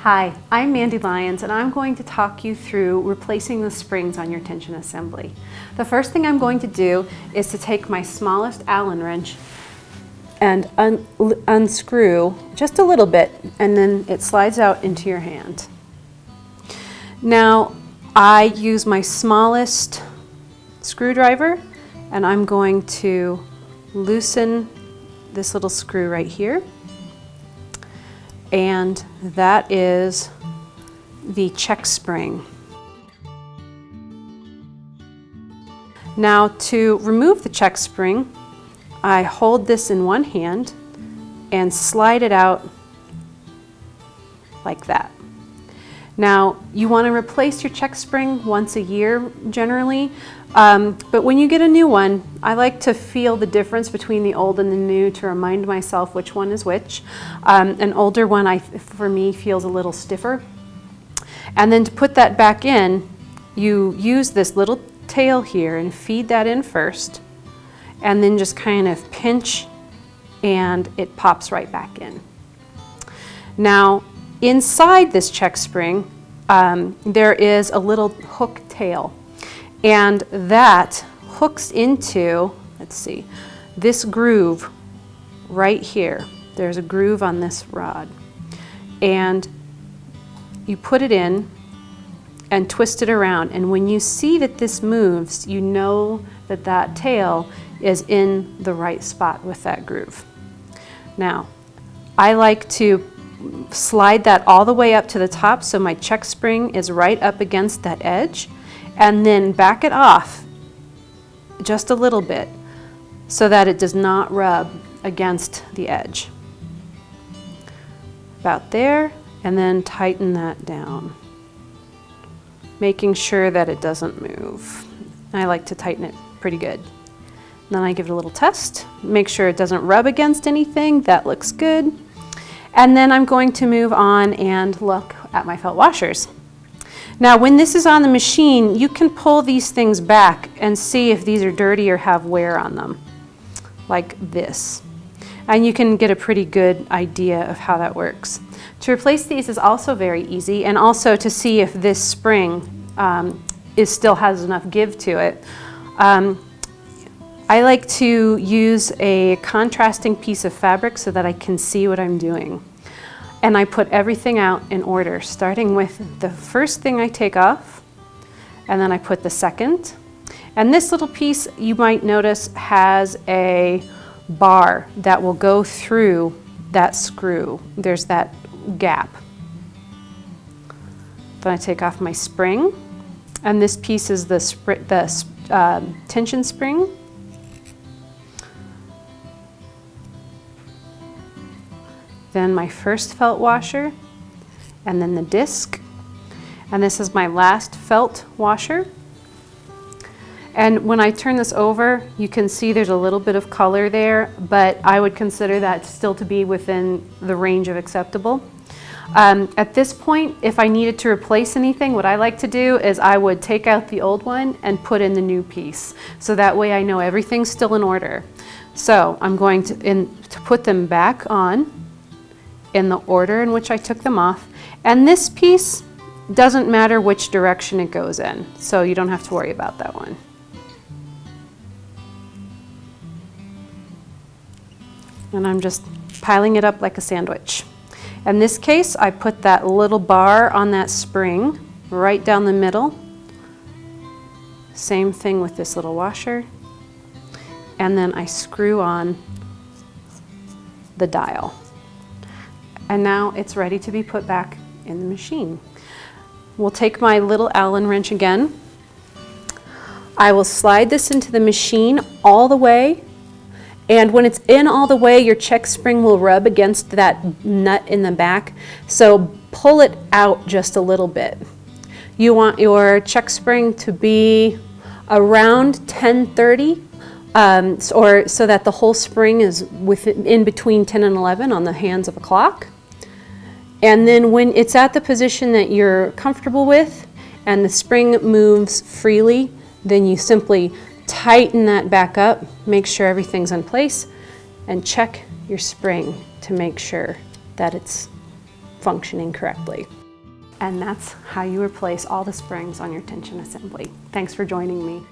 Hi, I'm Mandy Lyons and I'm going to talk you through replacing the springs on your tension assembly. The first thing I'm going to do is to take my smallest Allen wrench and unscrew just a little bit, and then it slides out into your hand. Now I use my smallest screwdriver and I'm going to loosen this little screw right here. And that is the check spring. Now to remove the check spring, I hold this in one hand and slide it out like that. Now you want to replace your check spring once a year generally, but when you get a new one, I like to feel the difference between the old and the new to remind myself which one is which. An older one for me feels a little stiffer. And then to put that back in, you use this little tail here and feed that in first, and then just kind of pinch and it pops right back in. Now inside this check spring, there is a little hook tail, and that hooks into, let's see, this groove right here. There's a groove on this rod, and you put it in and twist it around, and when you see that this moves, you know that that tail is in the right spot with that groove. Now, I like to slide that all the way up to the top so my check spring is right up against that edge, and then back it off just a little bit so that it does not rub against the edge. About there, and then tighten that down, making sure that it doesn't move. I like to tighten it pretty good. Then I give it a little test, make sure it doesn't rub against anything. That looks good. And then I'm going to move on and look at my felt washers. Now when this is on the machine, you can pull these things back and see if these are dirty or have wear on them, like this. And you can get a pretty good idea of how that works. To replace these is also very easy, and also to see if this spring still has enough give to it. I like to use a contrasting piece of fabric so that I can see what I'm doing. And I put everything out in order, starting with the first thing I take off, and then I put the second. And this little piece, you might notice, has a bar that will go through that screw. There's that gap. Then I take off my spring, and this piece is the tension spring. Then my first felt washer, and then the disc, and this is my last felt washer. And when I turn this over, you can see there's a little bit of color there, but I would consider that still to be within the range of acceptable. At this point, if I needed to replace anything, what I like to do is I would take out the old one and put in the new piece. So that way I know everything's still in order. So I'm going to put them back on in the order in which I took them off. And this piece doesn't matter which direction it goes in, so you don't have to worry about that one. And I'm just piling it up like a sandwich. In this case, I put that little bar on that spring right down the middle. Same thing with this little washer. And then I screw on the dial. And now it's ready to be put back in the machine. We'll take my little Allen wrench again. I will slide this into the machine all the way, and when it's in all the way, your check spring will rub against that nut in the back, so pull it out just a little bit. You want your check spring to be around 1030, or so that the whole spring is in between 10 and 11 on the hands of a clock. And then when it's at the position that you're comfortable with and the spring moves freely, then you simply tighten that back up, make sure everything's in place, and check your spring to make sure that it's functioning correctly. And that's how you replace all the springs on your tension assembly. Thanks for joining me.